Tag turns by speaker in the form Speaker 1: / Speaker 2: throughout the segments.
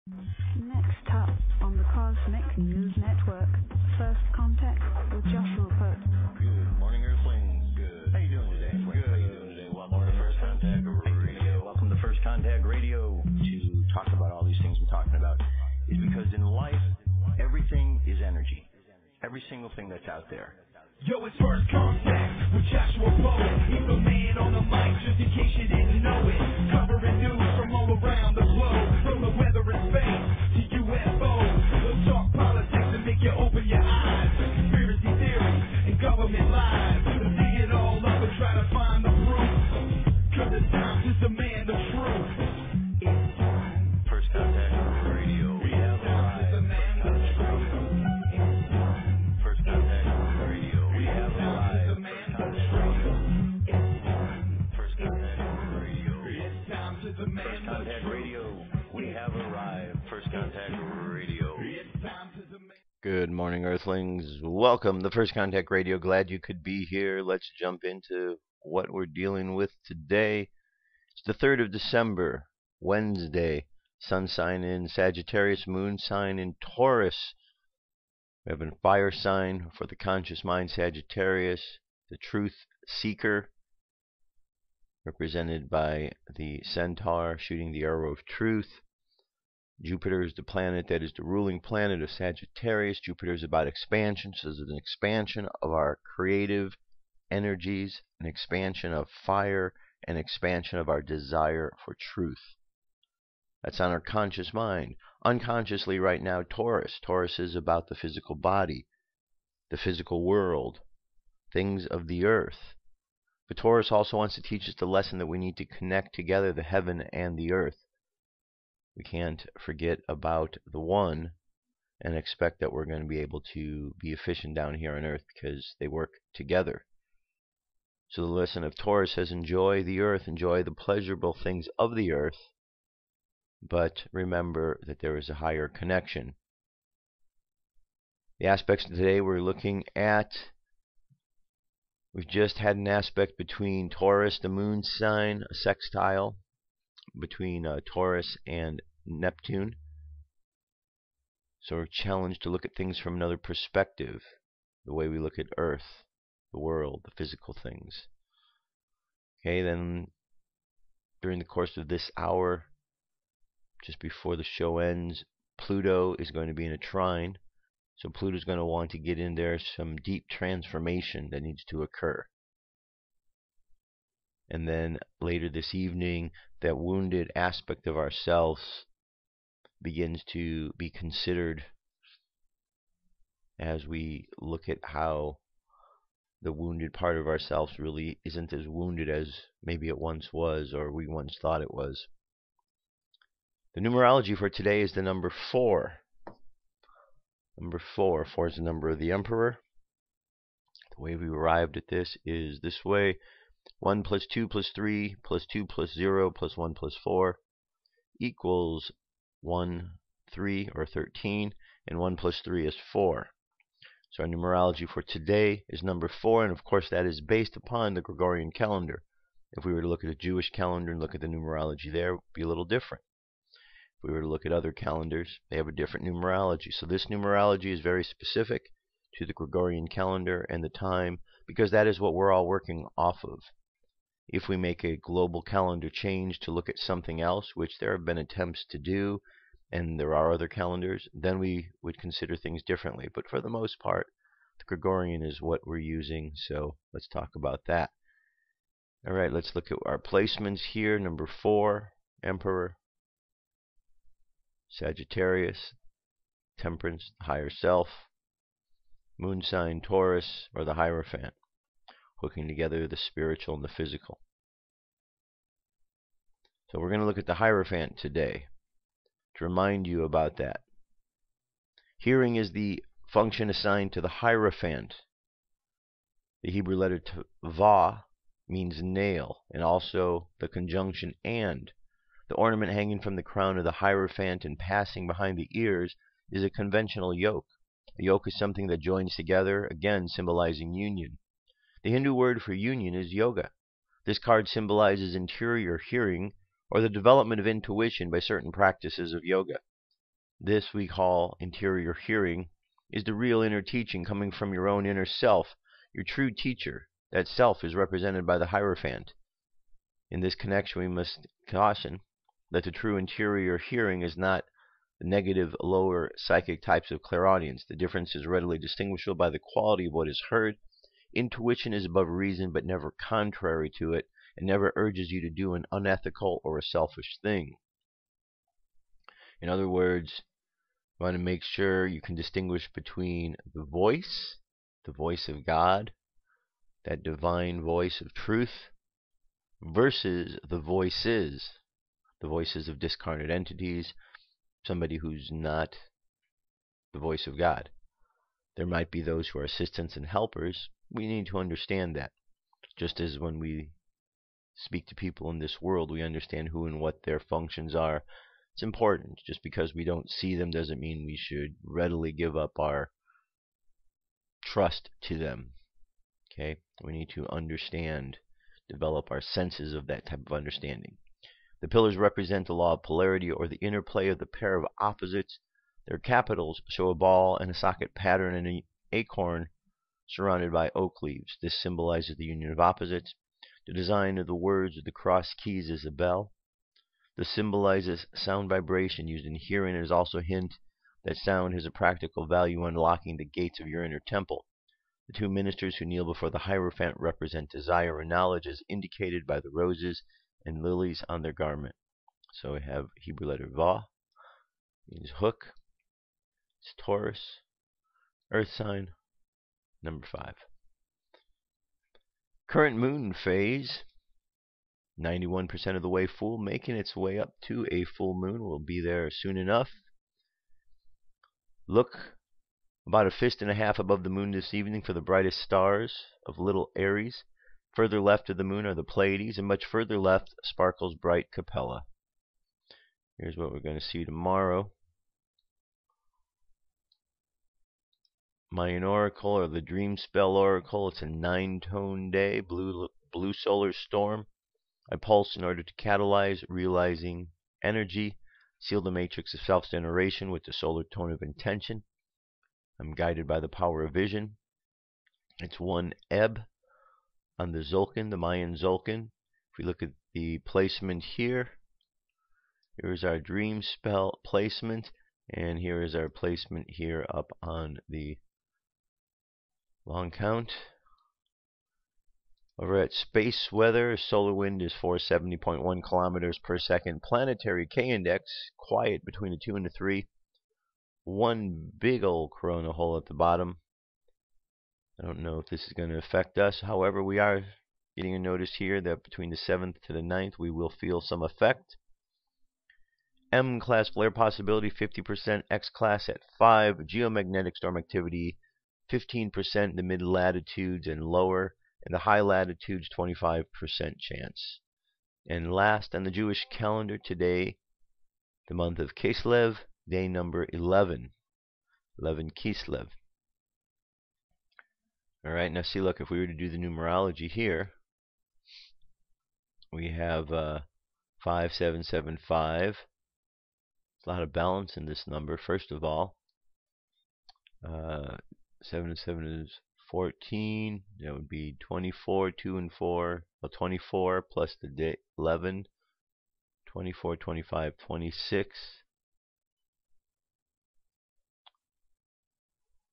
Speaker 1: Next up on the Cosmic News Network, First Contact with Joshua Pert.
Speaker 2: Good morning, Earthlings. Good. How you doing today? Good. How you doing today? Welcome to First Contact Radio. Welcome to First Contact Radio. To talk about all these things we're talking about is because in life, everything is energy. Every single thing that's out there.
Speaker 3: Yo, it's First Contact with Joshua Pert. He's the man on the mic, just in case you didn't know it. Covering news from all around the globe, from the weather and space to UFOs. We'll talk politics and make you open your eyes. Conspiracy theories and government lies. We'll dig it all up and try to find the proof. Cause the times is demand the truth. It's time.
Speaker 2: First Contact Radio. We have arrived. First Contact Radio. We have arrived. First Contact Radio.
Speaker 3: It's time to demand
Speaker 2: First Contact Radio. We have arrived. First Contact Radio.
Speaker 3: It's time to demand.
Speaker 2: Good morning, Earthlings. Welcome to First Contact Radio. Glad you could be here. Let's jump into what we're dealing with today. It's the 3rd of December, Wednesday. Sun sign in Sagittarius, moon sign in Taurus. We have a fire sign for the conscious mind, Sagittarius, the truth seeker, represented by the centaur shooting the arrow of truth. Jupiter is the planet that is the ruling planet of Sagittarius. Jupiter is about expansion, so there's an expansion of our creative energies, an expansion of fire, an expansion of our desire for truth. That's on our conscious mind. Unconsciously right now, Taurus. Taurus is about the physical body, the physical world, things of the earth. But Taurus also wants to teach us the lesson that we need to connect together the heaven and the earth. We can't forget about the one and expect that we're going to be able to be efficient down here on earth because they work together. So the lesson of Taurus says enjoy the earth, enjoy the pleasurable things of the earth, but remember that there is a higher connection. The aspects of today we're looking at, we've just had an aspect between Taurus, the moon sign, a sextile between Taurus and Neptune. So we're challenged to look at things from another perspective, the way we look at Earth, the world, the physical things. Okay, then during the course of this hour, just before the show ends, Pluto is going to be in a trine. So Pluto's going to want to get in there some deep transformation that needs to occur. And then later this evening, that wounded aspect of ourselves begins to be considered as we look at how the wounded part of ourselves really isn't as wounded as maybe it once was or we once thought it was. The numerology for today is the number 4. Number 4. 4 is the number of the Emperor. The way we arrived at this is this way. 1 plus 2 plus 3 plus 2 plus 0 plus 1 plus 4 equals 1, 3, or 13, and 1 plus 3 is 4. So our numerology for today is number 4, and of course that is based upon the Gregorian calendar. If we were to look at a Jewish calendar and look at the numerology there, it would be a little different. If we were to look at other calendars, they have a different numerology. So this numerology is very specific to the Gregorian calendar and the time, because that is what we're all working off of. If we make a global calendar change to look at something else, which there have been attempts to do, and there are other calendars, then we would consider things differently. But for the most part, the Gregorian is what we're using, so let's talk about that. All right, let's look at our placements here. Number 4, Emperor. Sagittarius, Temperance, the higher self. Moon sign, Taurus, or the Hierophant, hooking together the spiritual and the physical. So we're going to look at the Hierophant today to remind you about that. Hearing is the function assigned to the Hierophant. The Hebrew letter va means nail, and also the conjunction and. The ornament hanging from the crown of the Hierophant and passing behind the ears is a conventional yoke. A yoke is something that joins together, again symbolizing union. The Hindu word for union is yoga. This card symbolizes interior hearing or the development of intuition by certain practices of yoga. This we call interior hearing, is the real inner teaching coming from your own inner self, your true teacher. That self is represented by the Hierophant. In this connection, we must caution that the true interior hearing is not the negative, lower psychic types of clairaudience. The difference is readily distinguishable by the quality of what is heard. Intuition is above reason, but never contrary to it, and never urges you to do an unethical or a selfish thing. In other words, you want to make sure you can distinguish between the voice of God, that divine voice of truth, versus the voices of discarnate entities, somebody who's not the voice of God. There might be those who are assistants and helpers. We need to understand that. Just as when we speak to people in this world, we understand who and what their functions are. It's important. Just because we don't see them doesn't mean we should readily give up our trust to them. Okay? We need to understand, develop our senses of that type of understanding. The pillars represent the law of polarity, or the interplay of the pair of opposites. Their capitals show a ball and a socket pattern and an acorn surrounded by oak leaves. This symbolizes the union of opposites. The design of the words of the cross keys is a bell. This symbolizes sound vibration used in hearing, and is also a hint that sound has a practical value, unlocking the gates of your inner temple. The two ministers who kneel before the Hierophant represent desire and knowledge, as indicated by the roses and lilies on their garment. So we have Hebrew letter Va, means hook. It's Taurus, earth sign, number 5. Current moon phase, 91% of the way full, making its way up to a full moon. We'll be there soon enough. Look about a fist and a half above the moon this evening for the brightest stars of little Aries. Further left of the moon are the Pleiades, and much further left sparkles bright Capella. Here's what we're going to see tomorrow. Mayan Oracle, or the Dreamspell Oracle. It's a 9-tone day, blue solar storm. I pulse in order to catalyze realizing energy, seal the matrix of self-generation with the solar tone of intention. I'm guided by the power of vision. It's 1 ebb on the Zolkin, the Mayan Zolkin. If we look at the placement here, here's our dream spell placement, and here is our placement here up on the long count. Over at space weather, solar wind is 470.1 kilometers per second. Planetary K-index, quiet between a 2 and a 3. One big old corona hole at the bottom. I don't know if this is going to affect us. However, we are getting a notice here that between the 7th to the 9th we will feel some effect. M-class flare possibility 50%, X-class at 5. Geomagnetic storm activity 15% in the mid-latitudes and lower. In the high latitudes, 25% chance. And last on the Jewish calendar today, the month of Kislev, day number 11. 11 Kislev. Alright, now see, look, if we were to do the numerology here, we have 5775. There's a lot of balance in this number, first of all. 7 and 7 is 14. That would be 24, 2 and 4. Well, 24 plus the day 11. 24, 25, 26.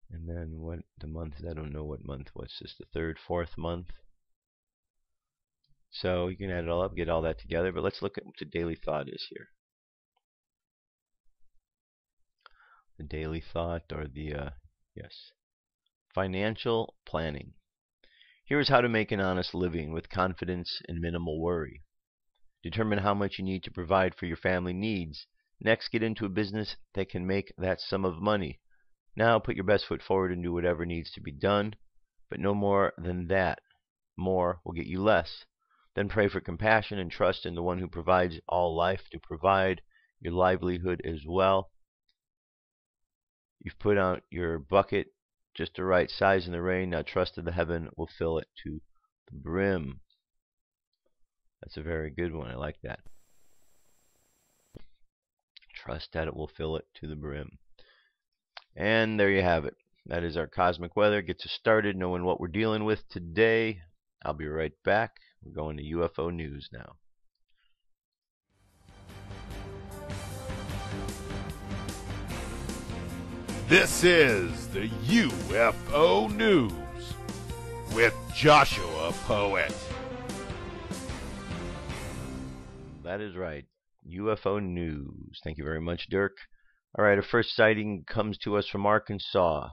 Speaker 2: And then what the month is, I don't know what month was this, the 3rd, 4th month. So you can add it all up, get all that together, but let's look at what the daily thought is here. The daily thought, or the, financial planning. Here is how to make an honest living with confidence and minimal worry. Determine how much you need to provide for your family needs. Next, get into a business that can make that sum of money. Now, put your best foot forward and do whatever needs to be done, but no more than that. More will get you less. Then pray for compassion and trust in the one who provides all life to provide your livelihood as well. You've put out your bucket just the right size in the rain. Now trust that the heaven will fill it to the brim. That's a very good one. I like that. Trust that it will fill it to the brim. And there you have it. That is our cosmic weather. Gets us started knowing what we're dealing with today. I'll be right back. We're going to UFO news now.
Speaker 4: This is the UFO News with Joshua Poet.
Speaker 2: That is right. UFO news. Thank you very much, Dirk. All right, our first sighting comes to us from Arkansas.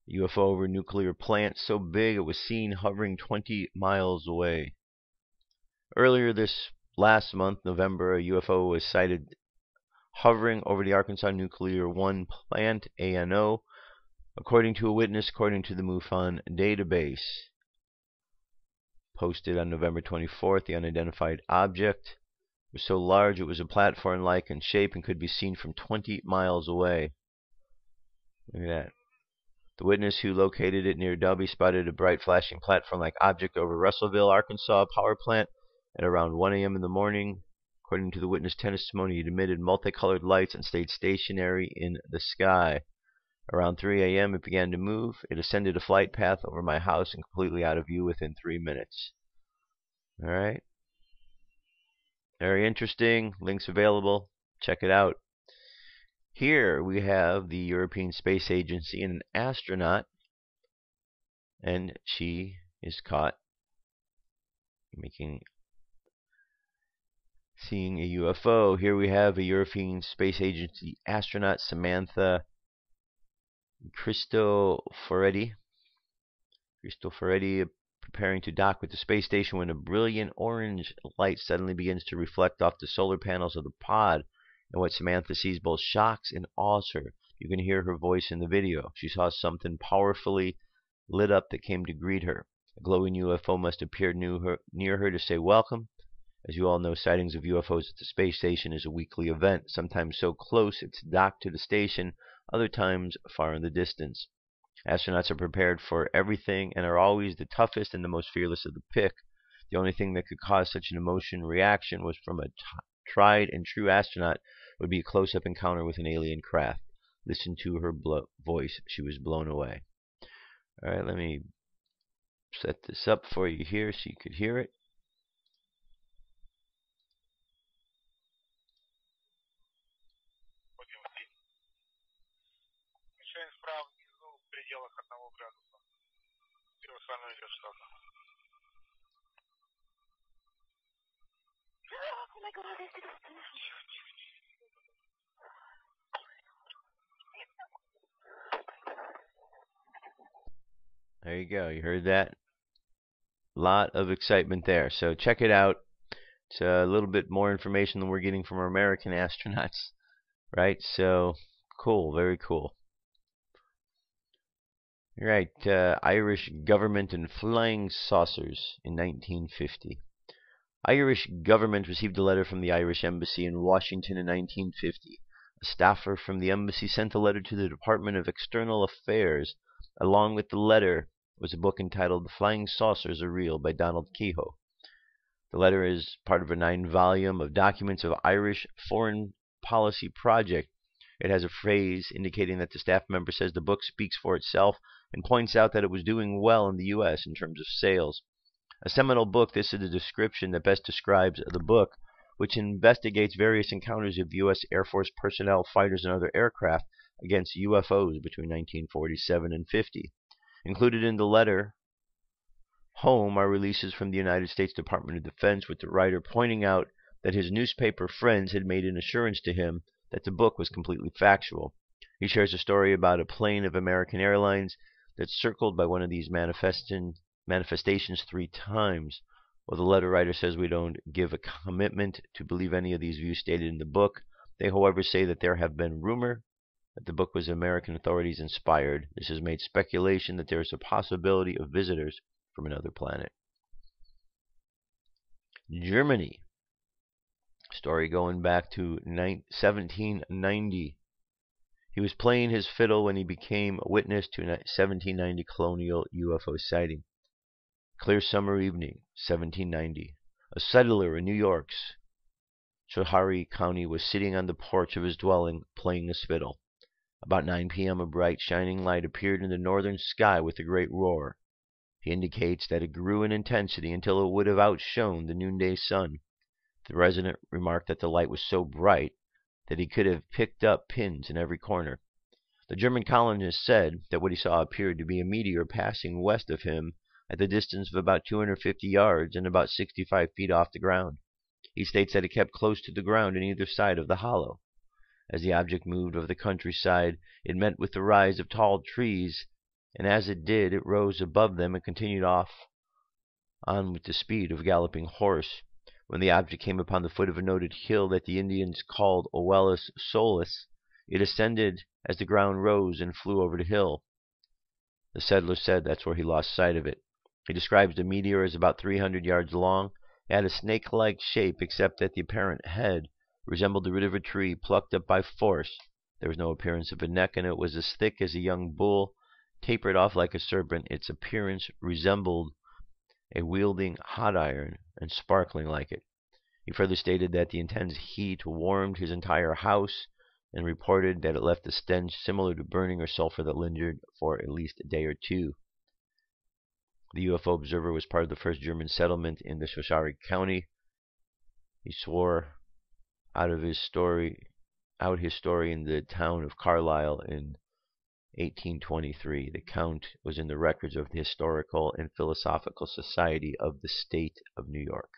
Speaker 2: A UFO over a nuclear plant so big it was seen hovering 20 miles away. Earlier this last month, November, a UFO was sighted hovering over the Arkansas Nuclear 1 plant, ANO, according to a witness, according to the MUFON database. Posted on November 24th, the unidentified object was so large it was a platform-like in shape and could be seen from 20 miles away. Look at that. The witness who located it near Dubby spotted a bright flashing platform-like object over Russellville, Arkansas power plant at around 1 a.m. in the morning. According to the witness testimony, it emitted multicolored lights and stayed stationary in the sky. Around 3 a.m. it began to move. It ascended a flight path over my house and completely out of view within 3 minutes. All right. Very interesting. Links available. Check it out. Here we have the European Space Agency and an astronaut, and she is caught seeing a UFO. Here we have a European Space Agency astronaut, Samantha Cristoforetti, preparing to dock with the space station when a brilliant orange light suddenly begins to reflect off the solar panels of the pod, and what Samantha sees both shocks and awes her. You can hear her voice in the video. She saw something powerfully lit up that came to greet her. A glowing UFO must appear near her to say welcome. As you all know, sightings of UFOs at the space station is a weekly event, sometimes so close it's docked to the station, other times far in the distance. Astronauts are prepared for everything and are always the toughest and the most fearless of the pick. The only thing that could cause such an emotion reaction was from a tried and true astronaut would be a close-up encounter with an alien craft. Listen to her voice. She was blown away. All right, let me set this up for you here so you could hear it. There you go. You heard that? Lot of excitement there. So check it out. It's a little bit more information than we're getting from our American astronauts, right? So cool. Very cool. Right. Irish government and flying saucers in 1950. Irish government received a letter from the Irish Embassy in Washington in 1950. A staffer from the embassy sent a letter to the Department of External Affairs. Along with the letter was a book entitled The Flying Saucers Are Real by Donald Kehoe. The letter is part of a 9-volume of documents of Irish foreign policy project. It has a phrase indicating that the staff member says the book speaks for itself and points out that it was doing well in the U.S. in terms of sales. A seminal book, this is the description that best describes the book, which investigates various encounters of U.S. Air Force personnel, fighters, and other aircraft against UFOs between 1947 and 50. Included in the letter home are releases from the United States Department of Defense, with the writer pointing out that his newspaper friends had made an assurance to him that the book was completely factual. He shares a story about a plane of American Airlines that's circled by one of these manifestations 3 times. While the letter writer says we don't give a commitment to believe any of these views stated in the book, they, however, say that there have been rumor that the book was American authorities inspired. This has made speculation that there is a possibility of visitors from another planet. Germany. Story going back to 1790. He was playing his fiddle when he became a witness to a 1790 colonial UFO sighting. Clear summer evening, 1790. A settler in New York's Schoharie County was sitting on the porch of his dwelling, playing his fiddle. About 9 p.m. a bright, shining light appeared in the northern sky with a great roar. He indicates that it grew in intensity until it would have outshone the noonday sun. The resident remarked that the light was so bright that he could have picked up pins in every corner. The German colonist said that what he saw appeared to be a meteor passing west of him at the distance of about 250 yards and about 65 feet off the ground. He states that it kept close to the ground on either side of the hollow. As the object moved over the countryside, it met with the rise of tall trees, and as it did, it rose above them and continued on with the speed of a galloping horse. When the object came upon the foot of a noted hill that the Indians called Oelis Solis, it ascended as the ground rose and flew over the hill. The settler said that's where he lost sight of it. He describes the meteor as about 300 yards long. It had a snake-like shape, except that the apparent head resembled the root of a tree plucked up by force. There was no appearance of a neck, and it was as thick as a young bull, tapered off like a serpent. Its appearance resembled a wielding hot iron and sparkling like it. He further stated that the intense heat warmed his entire house and reported that it left a stench similar to burning or sulfur that lingered for at least a day or two. The UFO observer was part of the first German settlement in the Schoharie County. He swore out his story in the town of Carlisle in 1823. The count was in the records of the Historical and Philosophical Society of the State of New York.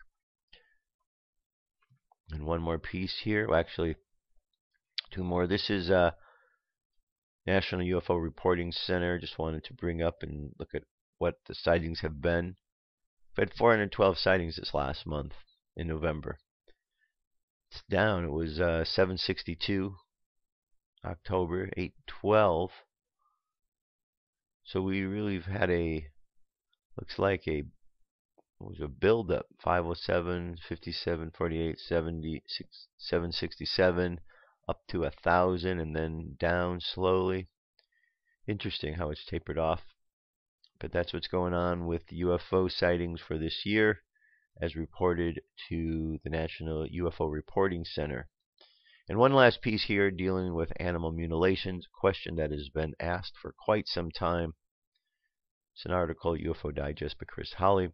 Speaker 2: And one more piece here. Well, actually, two more. This is National UFO Reporting Center. Just wanted to bring up and look at what the sightings have been. We've had 412 sightings this last month in November. It's down. It was 762 October, 812. So we really have had looks like it was a build-up. 507, 57, 48, 70, 767, up to 1,000, and then down slowly. Interesting how it's tapered off. But that's what's going on with UFO sightings for this year, as reported to the National UFO Reporting Center. And one last piece here dealing with animal mutilations, a question that has been asked for quite some time. It's an article, UFO Digest by Chris Holly.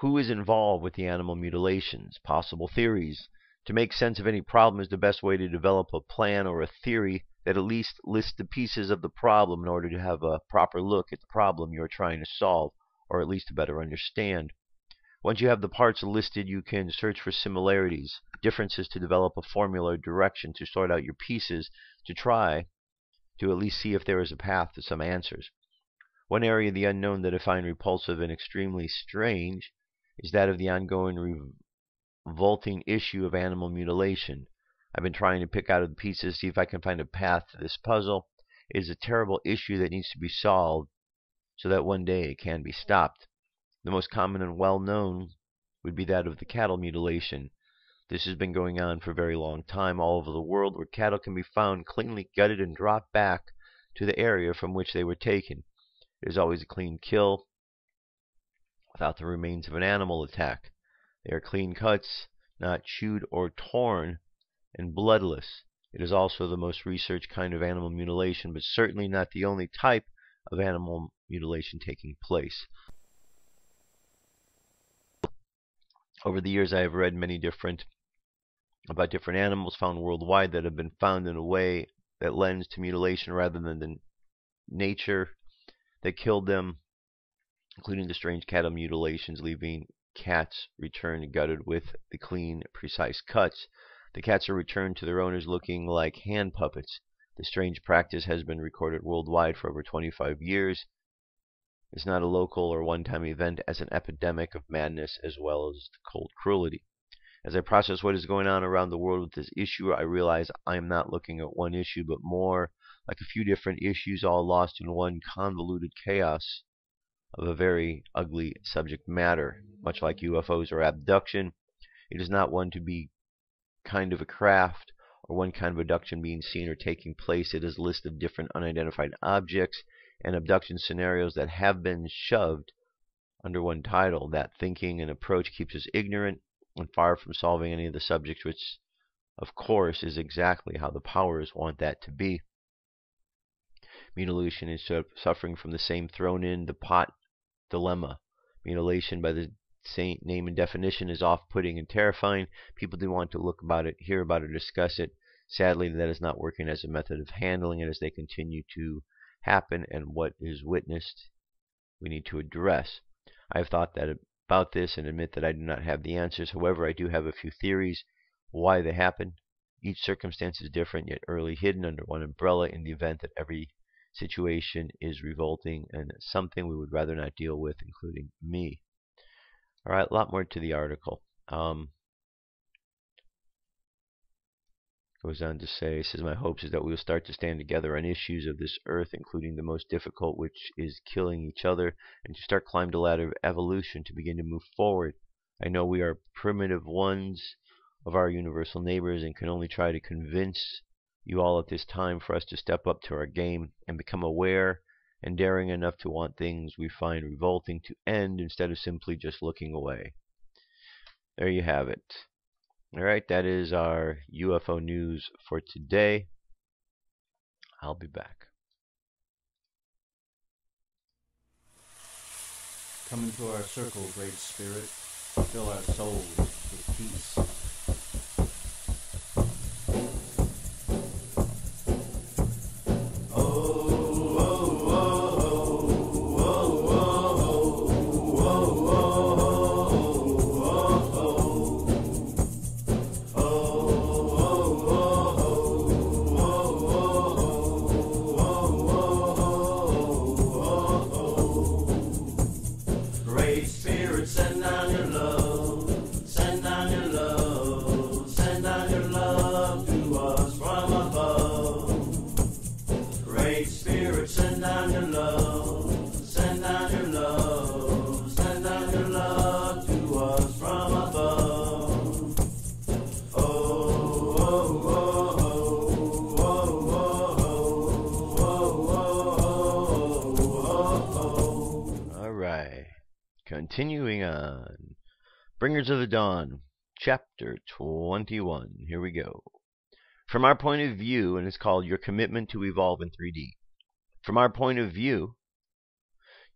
Speaker 2: Who is involved with the animal mutilations? Possible theories. To make sense of any problem is the best way to develop a plan or a theory that at least lists the pieces of the problem in order to have a proper look at the problem you are trying to solve, or at least to better understand. Once you have the parts listed, you can search for similarities, differences to develop a formula or direction to sort out your pieces, to try to at least see if there is a path to some answers. One area of the unknown that I find repulsive and extremely strange is that of the ongoing revolting issue of animal mutilation. I've been trying to pick out of the pieces, see if I can find a path to this puzzle. It is a terrible issue that needs to be solved so that one day it can be stopped. The most common and well-known would be that of the cattle mutilation. This has been going on for a very long time all over the world, where cattle can be found cleanly gutted and dropped back to the area from which they were taken. It is always a clean kill without the remains of an animal attack. They are clean cuts, not chewed or torn, and bloodless. It is also the most researched kind of animal mutilation, but certainly not the only type of animal mutilation taking place. Over the years, I have read many about different animals found worldwide that have been found in a way that lends to mutilation rather than the nature that killed them, including the strange cattle mutilations, leaving cats returned gutted with the clean, precise cuts. The cats are returned to their owners looking like hand puppets. The strange practice has been recorded worldwide for over 25 years. It's not a local or one-time event, as an epidemic of madness as well as cold cruelty. As I process what is going on around the world with this issue, I realize I am not looking at one issue, but more like a few different issues all lost in one convoluted chaos of a very ugly subject matter. Much like UFOs or abduction, it is not one to be kind of a craft or one kind of abduction being seen or taking place. It is a list of different unidentified objects and abduction scenarios that have been shoved under one title. That thinking and approach keeps us ignorant and far from solving any of the subjects, which, of course, is exactly how the powers want that to be. Mutilation is suffering from the same thrown-in-the-pot dilemma. Mutilation, by the same name and definition, is off-putting and terrifying. People do want to look about it, hear about it, discuss it. Sadly, that is not working as a method of handling it as they continue to happen, and what is witnessed we need to address. I have thought that about this and admit that I do not have the answers. However, I do have a few theories why they happen. Each circumstance is different, yet early hidden under one umbrella in the event that every situation is revolting and something we would rather not deal with, including me. All right, a lot more to the article. Goes on to say, says, my hopes is that we will start to stand together on issues of this earth, including the most difficult, which is killing each other, and to start climb the ladder of evolution to begin to move forward. I know we are primitive ones of our universal neighbors and can only try to convince you all at this time for us to step up to our game and become aware and daring enough to want things we find revolting to end instead of simply just looking away. There you have it. Alright, that is our UFO news for today. I'll be back.
Speaker 5: Come into our circle, Great Spirit. Fill our souls with peace.
Speaker 2: Continuing on, Bringers of the Dawn, Chapter 21. Here we go. From our point of view, and it's called Your Commitment to Evolve in 3D. From our point of view,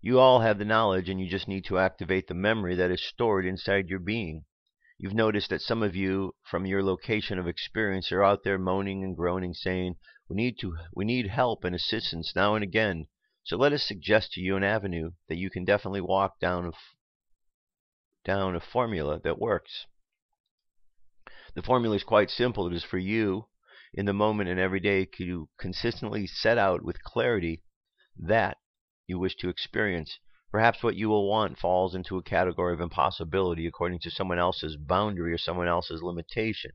Speaker 2: you all have the knowledge and you just need to activate the memory that is stored inside your being. You've noticed that some of you, from your location of experience, are out there moaning and groaning, saying, we need help and assistance now and again. So let us suggest to you an avenue that you can definitely walk down a formula that works. The formula is quite simple. It is for you in the moment and every day to consistently set out with clarity that you wish to experience. Perhaps what you will want falls into a category of impossibility according to someone else's boundary or someone else's limitation.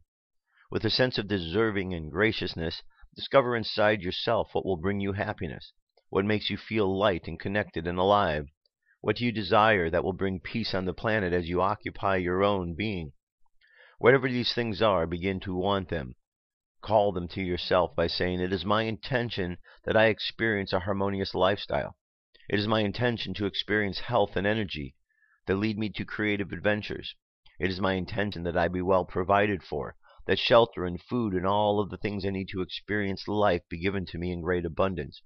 Speaker 2: With a sense of deserving and graciousness, discover inside yourself what will bring you happiness, what makes you feel light and connected and alive. What do you desire that will bring peace on the planet as you occupy your own being? Whatever these things are, begin to want them. Call them to yourself by saying, it is my intention that I experience a harmonious lifestyle. It is my intention to experience health and energy that lead me to creative adventures. It is my intention that I be well provided for, that shelter and food and all of the things I need to experience life be given to me in great abundance,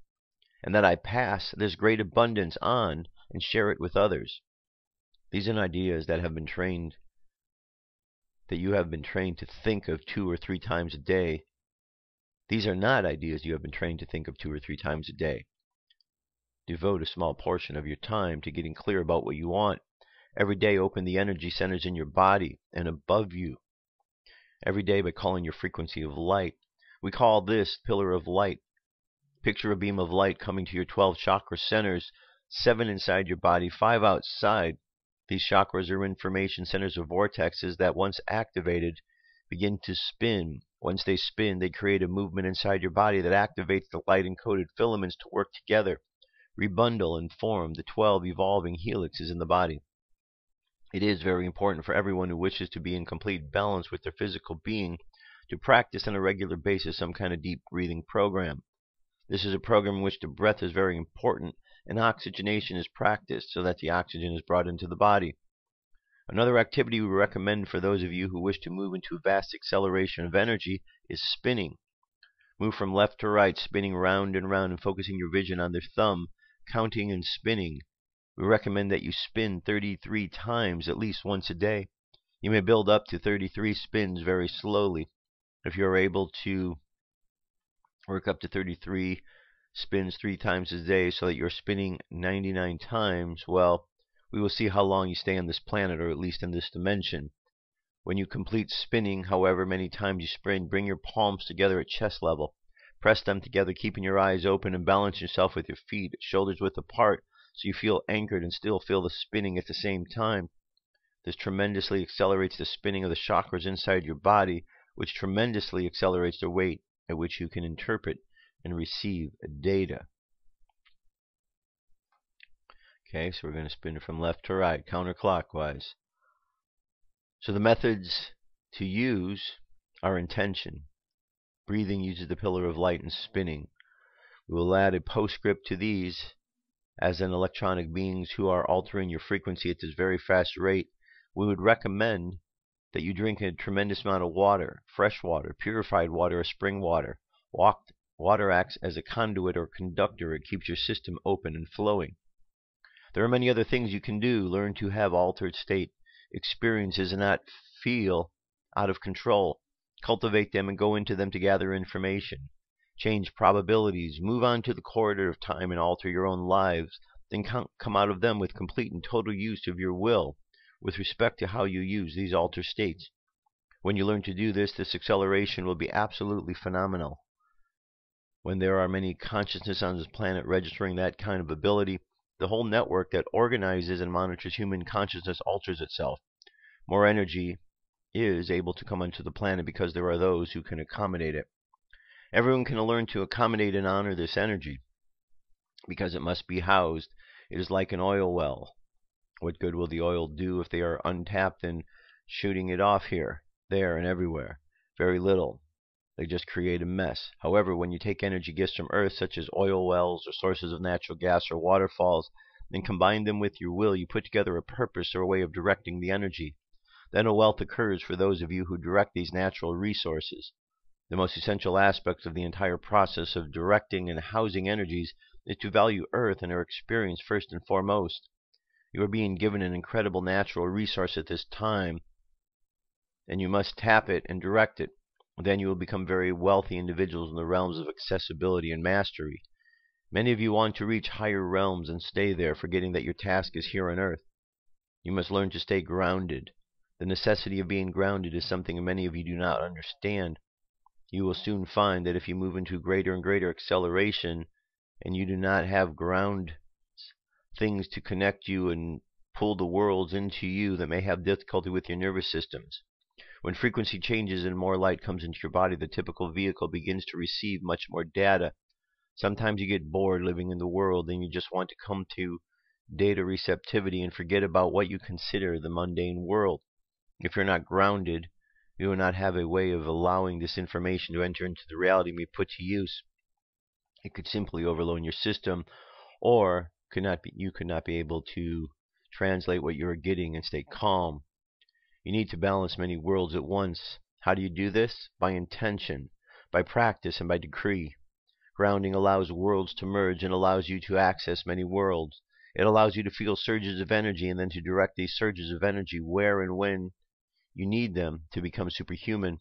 Speaker 2: and that I pass this great abundance on and share it with others. These are ideas that you have been trained to think of 2 or 3 times a day. These are not ideas you have been trained to think of 2 or 3 times a day. Devote a small portion of your time to getting clear about what you want. Every day, open the energy centers in your body and above you. Every day by calling your frequency of light. We call this pillar of light. Picture a beam of light coming to your 12 chakra centers, 7 inside your body, 5 outside. These chakras are information centers or vortexes that, once activated, begin to spin. Once they spin, they create a movement inside your body that activates the light-encoded filaments to work together, rebundle, and form the 12 evolving helixes in the body. It is very important for everyone who wishes to be in complete balance with their physical being to practice on a regular basis some kind of deep breathing program. This is a program in which the breath is very important and oxygenation is practiced so that the oxygen is brought into the body. Another activity we recommend for those of you who wish to move into a vast acceleration of energy is spinning. Move from left to right, spinning round and round and focusing your vision on the thumb, counting and spinning. We recommend that you spin 33 times at least once a day. You may build up to 33 spins very slowly. If you're able to work up to 33 spins 3 times a day so that you're spinning 99 times, well, we will see how long you stay on this planet, or at least in this dimension. When you complete spinning, however many times you spin, bring your palms together at chest level. Press them together, keeping your eyes open, and balance yourself with your feet, shoulders width apart, so you feel anchored and still feel the spinning at the same time. This tremendously accelerates the spinning of the chakras inside your body, which tremendously accelerates the rate at which you can interpret and receive data. Okay, so we're going to spin it from left to right, counterclockwise. So the methods to use are intention. Breathing uses the pillar of light and spinning. We will add a postscript to these. As an electronic beings who are altering your frequency at this very fast rate, we would recommend that you drink a tremendous amount of water, fresh water, purified water, or spring water. Water acts as a conduit or conductor. It keeps your system open and flowing. There are many other things you can do. Learn to have altered state experiences and not feel out of control. Cultivate them and go into them to gather information. Change probabilities. Move on to the corridor of time and alter your own lives. Then come out of them with complete and total use of your will with respect to how you use these altered states. When you learn to do this, this acceleration will be absolutely phenomenal. When there are many consciousness on this planet registering that kind of ability, the whole network that organizes and monitors human consciousness alters itself. More energy is able to come onto the planet because there are those who can accommodate it. Everyone can learn to accommodate and honor this energy because it must be housed. It is like an oil well. What good will the oil do if they are untapped and shooting it off here, there, and everywhere? Very little. They just create a mess. However, when you take energy gifts from Earth, such as oil wells or sources of natural gas or waterfalls, and combine them with your will, you put together a purpose or a way of directing the energy. Then a wealth occurs for those of you who direct these natural resources. The most essential aspect of the entire process of directing and housing energies is to value Earth and her experience first and foremost. You are being given an incredible natural resource at this time, and you must tap it and direct it. Then you will become very wealthy individuals in the realms of accessibility and mastery. Many of you want to reach higher realms and stay there, forgetting that your task is here on Earth. You must learn to stay grounded. The necessity of being grounded is something many of you do not understand. You will soon find that if you move into greater and greater acceleration and you do not have ground things to connect you and pull the worlds into you that may have difficulty with your nervous systems. When frequency changes and more light comes into your body, the typical vehicle begins to receive much more data. Sometimes you get bored living in the world and you just want to come to data receptivity and forget about what you consider the mundane world. If you're not grounded, you will not have a way of allowing this information to enter into the reality and be put to use. It could simply overload your system, or you could not be able to translate what you're getting and stay calm. You need to balance many worlds at once. How do you do this? By intention, by practice, and by decree. Grounding allows worlds to merge and allows you to access many worlds. It allows you to feel surges of energy and then to direct these surges of energy where and when you need them to become superhuman.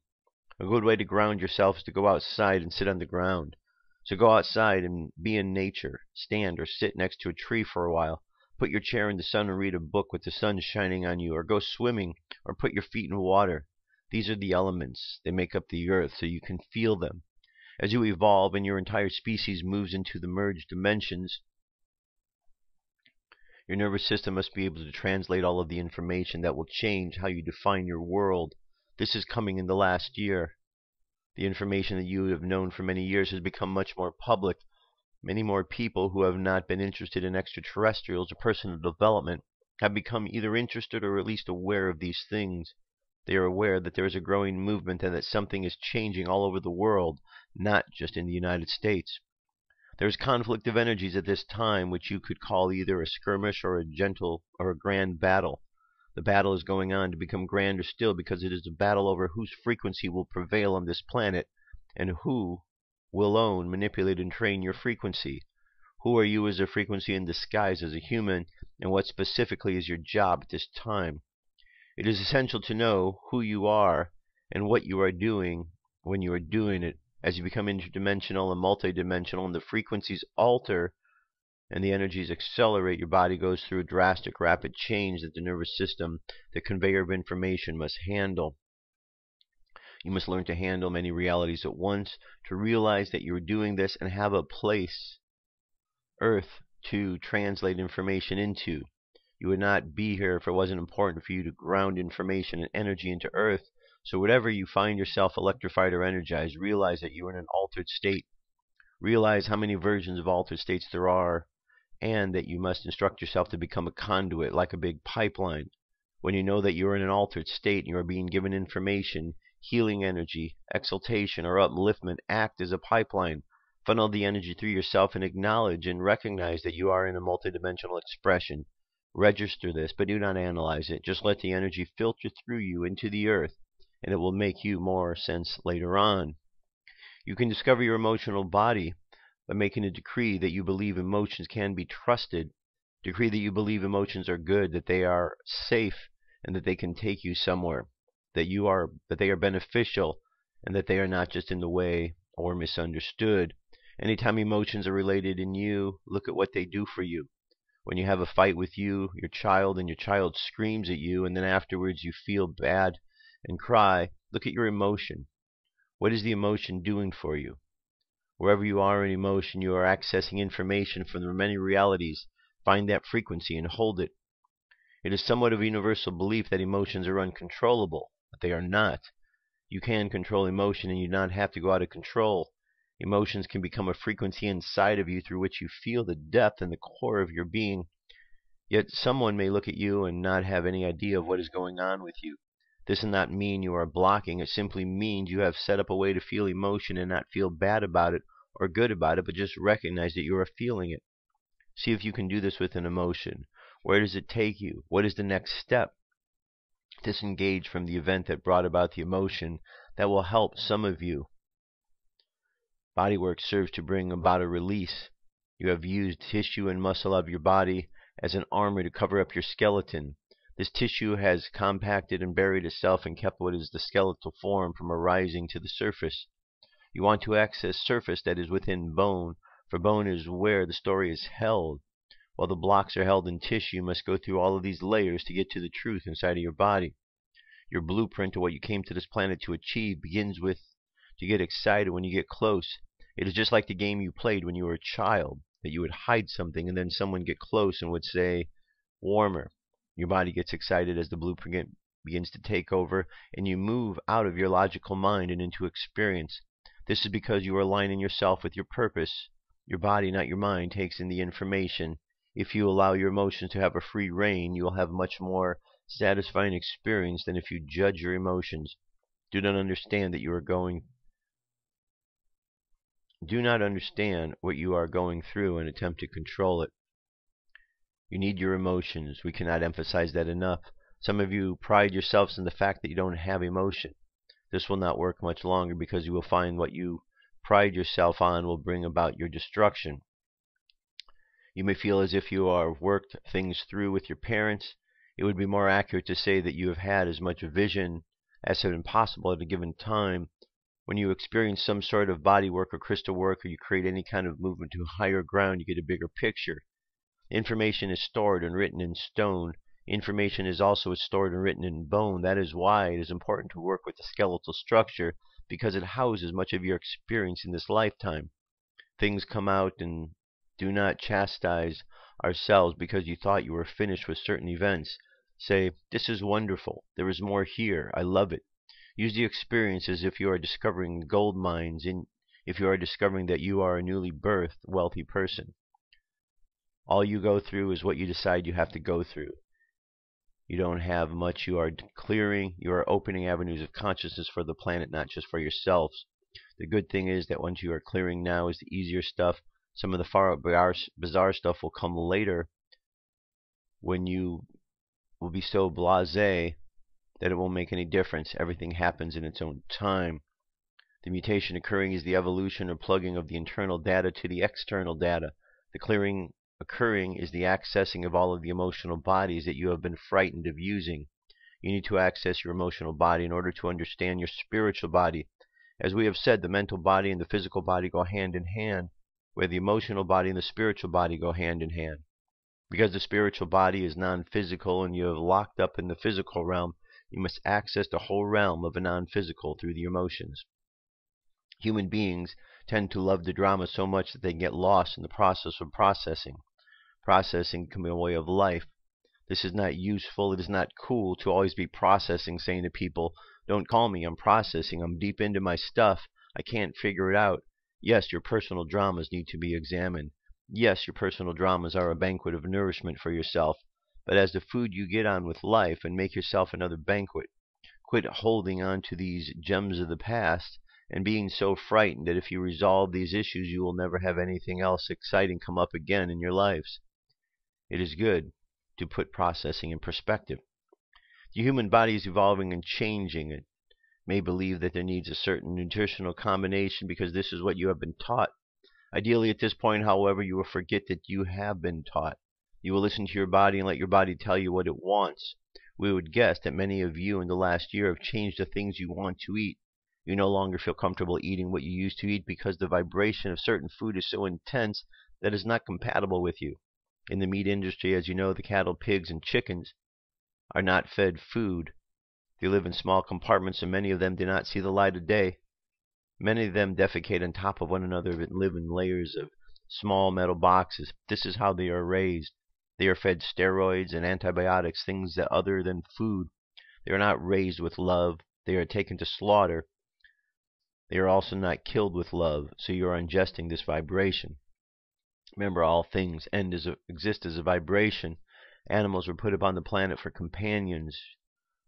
Speaker 2: A good way to ground yourself is to go outside and sit on the ground. So go outside and be in nature. Stand or sit next to a tree for a while. Put your chair in the sun and read a book with the sun shining on you, or go swimming, or put your feet in water. These are the elements. They make up the earth, so you can feel them. As you evolve and your entire species moves into the merged dimensions, your nervous system must be able to translate all of the information that will change how you define your world. This is coming in the last year. The information that you have known for many years has become much more public. Many more people who have not been interested in extraterrestrials or personal development have become either interested or at least aware of these things. They are aware that there is a growing movement and that something is changing all over the world, not just in the United States. There is conflict of energies at this time, which you could call either a skirmish or a gentle or a grand battle. The battle is going on to become grander still, because it is a battle over whose frequency will prevail on this planet, and who will own, manipulate, and train your frequency. Who are you as a frequency in disguise as a human, and what specifically is your job at this time? It is essential to know who you are and what you are doing when you are doing it. As you become interdimensional and multidimensional, and the frequencies alter and the energies accelerate, your body goes through a drastic, rapid change that the nervous system, the conveyor of information, must handle. You must learn to handle many realities at once, to realize that you are doing this and have a place, Earth, to translate information into. You would not be here if it wasn't important for you to ground information and energy into Earth. So whatever you find yourself electrified or energized, realize that you are in an altered state. Realize how many versions of altered states there are, and that you must instruct yourself to become a conduit, like a big pipeline. When you know that you are in an altered state and you are being given information, healing energy, exaltation, or upliftment, act as a pipeline. Funnel the energy through yourself and acknowledge and recognize that you are in a multidimensional expression. Register this, but do not analyze it. Just let the energy filter through you into the earth, and it will make you more sense later on. You can discover your emotional body by making a decree that you believe emotions can be trusted. Decree that you believe emotions are good, that they are safe, and that they can take you somewhere. That they are beneficial, and that they are not just in the way or misunderstood. Anytime emotions are related in you, look at what they do for you. When you have a fight with your child, and your child screams at you, and then afterwards you feel bad and cry, look at your emotion. What is the emotion doing for you? Wherever you are in emotion, you are accessing information from the many realities. Find that frequency and hold it. It is somewhat of a universal belief that emotions are uncontrollable, but they are not. You can control emotion, and you do not have to go out of control. Emotions can become a frequency inside of you through which you feel the depth and the core of your being. Yet someone may look at you and not have any idea of what is going on with you. This does not mean you are blocking. It simply means you have set up a way to feel emotion and not feel bad about it or good about it, but just recognize that you are feeling it. See if you can do this with an emotion. Where does it take you? What is the next step? Disengage from the event that brought about the emotion. That will help some of you. Bodywork serves to bring about a release. You have used tissue and muscle of your body as an armor to cover up your skeleton. This tissue has compacted and buried itself and kept what is the skeletal form from arising to the surface. You want to access surface that is within bone, for bone is where the story is held. While the blocks are held in tissue, you must go through all of these layers to get to the truth inside of your body. Your blueprint to what you came to this planet to achieve begins with to get excited when you get close. It is just like the game you played when you were a child, that you would hide something and then someone get close and would say, warmer. Your body gets excited as the blueprint begins to take over, and you move out of your logical mind and into experience. This is because you are aligning yourself with your purpose. Your body, not your mind, takes in the information. If you allow your emotions to have a free reign, you will have much more satisfying experience than if you judge your emotions. Do not understand what you are going through and attempt to control it. You need your emotions. We cannot emphasize that enough. Some of you pride yourselves in the fact that you don't have emotion. This will not work much longer, because you will find what you pride yourself on will bring about your destruction. You may feel as if you have worked things through with your parents. It would be more accurate to say that you have had as much vision as has been possible at a given time. When you experience some sort of body work or crystal work, or you create any kind of movement to higher ground, you get a bigger picture. Information is stored and written in stone. Information is also stored and written in bone. That is why it is important to work with the skeletal structure, because it houses much of your experience in this lifetime. Things come out, and do not chastise ourselves because you thought you were finished with certain events. Say, this is wonderful. There is more here. I love it. Use the experience as if you are discovering gold mines, if you are discovering that you are a newly birthed, wealthy person. All you go through is what you decide you have to go through. You don't have much you are clearing. You are opening avenues of consciousness for the planet, not just for yourselves. The good thing is that once you are clearing now is the easier stuff. Some of the far bizarre stuff will come later when you will be so blasé that it won't make any difference. Everything happens in its own time. The mutation occurring is the evolution or plugging of the internal data to the external data. The clearing occurring is the accessing of all of the emotional bodies that you have been frightened of using. You need to access your emotional body in order to understand your spiritual body. As we have said, the mental body and the physical body go hand in hand, where the emotional body and the spiritual body go hand in hand. Because the spiritual body is non-physical and you have locked up in the physical realm, you must access the whole realm of a non-physical through the emotions. Human beings tend to love the drama so much that they get lost in the process of processing. Processing can be a way of life. This is not useful. It is not cool to always be processing, saying to people, "Don't call me, I'm processing, I'm deep into my stuff, I can't figure it out." Yes, your personal dramas need to be examined. Yes, your personal dramas are a banquet of nourishment for yourself, but as the food you get on with life, and make yourself another banquet. Quit holding on to these gems of the past and being so frightened that if you resolve these issues, you will never have anything else exciting come up again in your lives. It is good to put processing in perspective. The human body is evolving and changing. It may believe that there needs a certain nutritional combination because this is what you have been taught. Ideally, at this point, however, you will forget that you have been taught. You will listen to your body and let your body tell you what it wants. We would guess that many of you in the last year have changed the things you want to eat. You no longer feel comfortable eating what you used to eat because the vibration of certain food is so intense that it is not compatible with you. In the meat industry, as you know, the cattle, pigs, and chickens are not fed food. They live in small compartments, and many of them do not see the light of day. Many of them defecate on top of one another and live in layers of small metal boxes. This is how they are raised. They are fed steroids and antibiotics, things that other than food. They are not raised with love. They are taken to slaughter. They are also not killed with love, so you are ingesting this vibration. Remember, all things exist as a vibration. Animals were put upon the planet for companions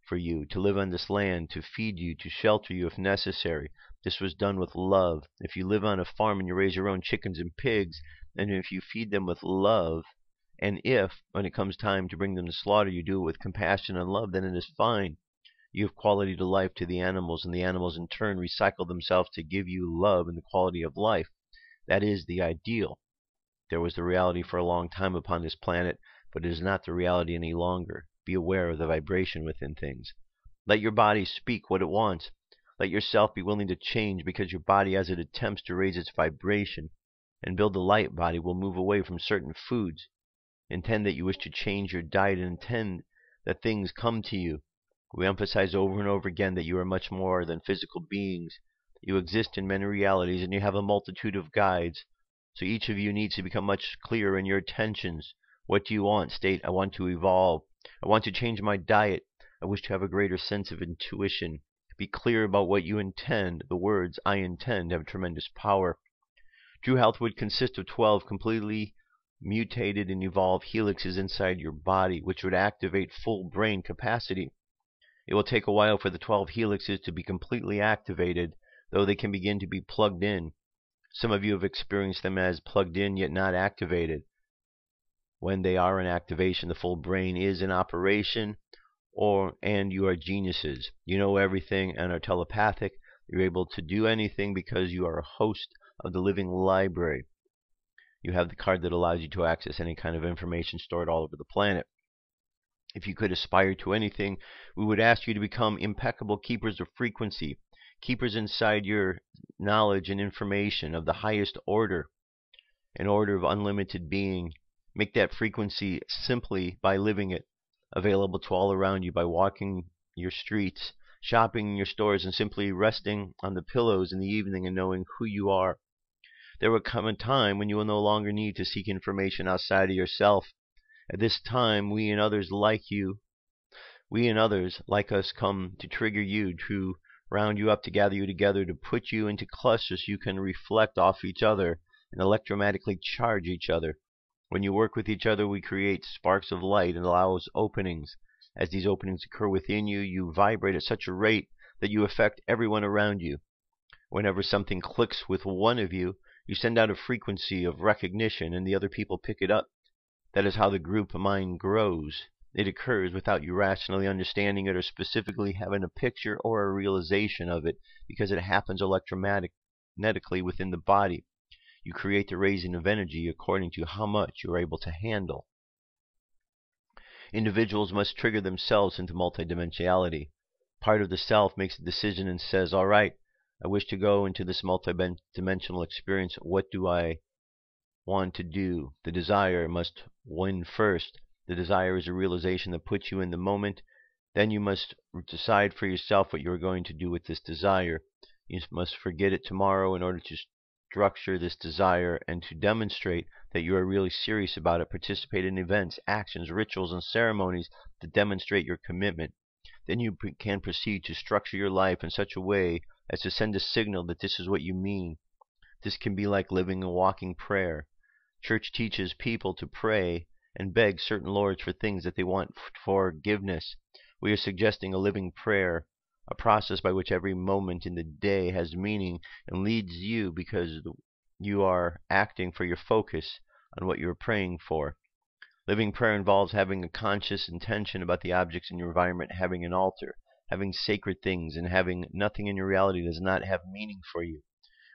Speaker 2: for you, to live on this land, to feed you, to shelter you if necessary. This was done with love. If you live on a farm and you raise your own chickens and pigs, and if you feed them with love, and if, when it comes time to bring them to slaughter, you do it with compassion and love, then it is fine. You give quality to life to the animals, and the animals in turn recycle themselves to give you love and the quality of life. That is the ideal. There was the reality for a long time upon this planet, but it is not the reality any longer. Be aware of the vibration within things. Let your body speak what it wants. Let yourself be willing to change, because your body, as it attempts to raise its vibration and build the light body, will move away from certain foods. Intend that you wish to change your diet, and intend that things come to you. We emphasize over and over again that you are much more than physical beings. You exist in many realities, and you have a multitude of guides. So each of you needs to become much clearer in your intentions. What do you want? State, "I want to evolve. I want to change my diet. I wish to have a greater sense of intuition." Be clear about what you intend. The words "I intend" have tremendous power. True health would consist of 12 completely mutated and evolved helixes inside your body, which would activate full brain capacity. It will take a while for the 12 helixes to be completely activated, though they can begin to be plugged in. Some of you have experienced them as plugged in yet not activated. When they are in activation, the full brain is in operation, and you are geniuses. You know everything and are telepathic. You're able to do anything because you are a host of the living library. You have the card that allows you to access any kind of information stored all over the planet. If you could aspire to anything, we would ask you to become impeccable keepers of frequency, keepers inside your knowledge and information of the highest order, an order of unlimited being. Make that frequency simply by living it, available to all around you by walking your streets, shopping in your stores, and simply resting on the pillows in the evening and knowing who you are. There will come a time when you will no longer need to seek information outside of yourself. At this time, we and others like us come to trigger you, to round you up, to gather you together, to put you into clusters so you can reflect off each other and electromagnetically charge each other. When you work with each other, we create sparks of light and allows openings. As these openings occur within you, you vibrate at such a rate that you affect everyone around you. Whenever something clicks with one of you, you send out a frequency of recognition, and the other people pick it up. That is how the group mind grows. It occurs without you rationally understanding it or specifically having a picture or a realization of it, because it happens electromagnetically within the body. You create the raising of energy according to how much you are able to handle. Individuals must trigger themselves into multidimensionality. Part of the self makes a decision and says, all right, I wish to go into this multidimensional experience. What do I want to do? The desire must win first. The desire is a realization that puts you in the moment. Then you must decide for yourself what you are going to do with this desire. You must forget it tomorrow in order to structure this desire and to demonstrate that you are really serious about it. Participate in events, actions, rituals, and ceremonies that demonstrate your commitment. Then you can proceed to structure your life in such a way as to send a signal that this is what you mean. This can be like living a walking prayer. Church teaches people to pray and beg certain lords for things that they want forgiveness. We are suggesting a living prayer, a process by which every moment in the day has meaning and leads you because you are acting for your focus on what you're praying for. Living prayer involves having a conscious intention about the objects in your environment, having an altar, having sacred things, and having nothing in your reality does not have meaning for you.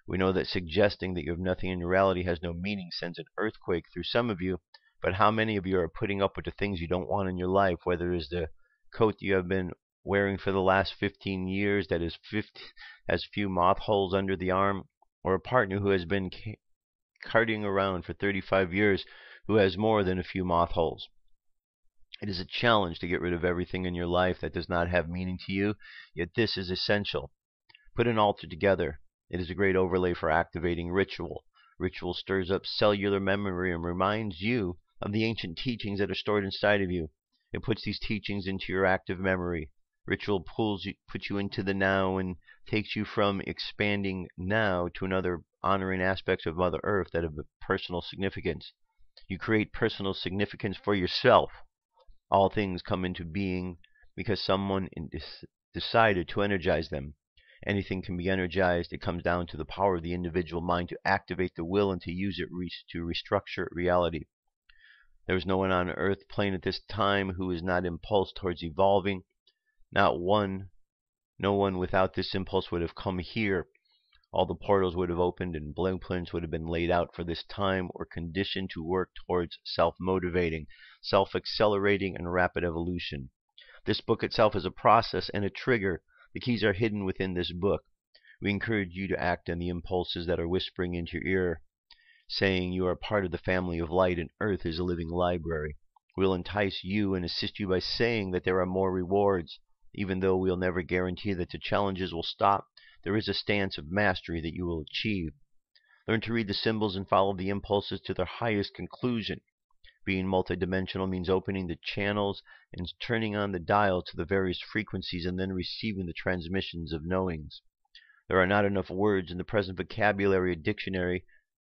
Speaker 2: We know that suggesting that you have nothing in your reality has no meaning sends an earthquake through some of you, but how many of you are putting up with the things you don't want in your life, whether it is the coat that you have been wearing for the last 15 years that has few moth holes under the arm, or a partner who has been carting around for 35 years who has more than a few moth holes. It is a challenge to get rid of everything in your life that does not have meaning to you, yet this is essential. Put an altar together. It is a great overlay for activating ritual. Ritual stirs up cellular memory and reminds you of the ancient teachings that are stored inside of you. It puts these teachings into your active memory. Ritual puts you into the now and takes you from expanding now to another honoring aspects of Mother Earth that have personal significance. You create personal significance for yourself. All things come into being because someone decided to energize them. Anything can be energized. It comes down to the power of the individual mind to activate the will and to use it to restructure reality. There is no one on Earth plane at this time who is not impulsed towards evolving. No one without this impulse would have come here. All the portals would have opened and blueprints would have been laid out for this time or conditioned to work towards self-motivating, self-accelerating, and rapid evolution. This book itself is a process and a trigger. The keys are hidden within this book. We encourage you to act on the impulses that are whispering into your ear, saying you are part of the family of light and Earth is a living library. We'll entice you and assist you by saying that there are more rewards. Even though we'll never guarantee that the challenges will stop, there is a stance of mastery that you will achieve. Learn to read the symbols and follow the impulses to their highest conclusion. Being multidimensional means opening the channels and turning on the dial to the various frequencies and then receiving the transmissions of knowings. There are not enough words in the present vocabulary or dictionary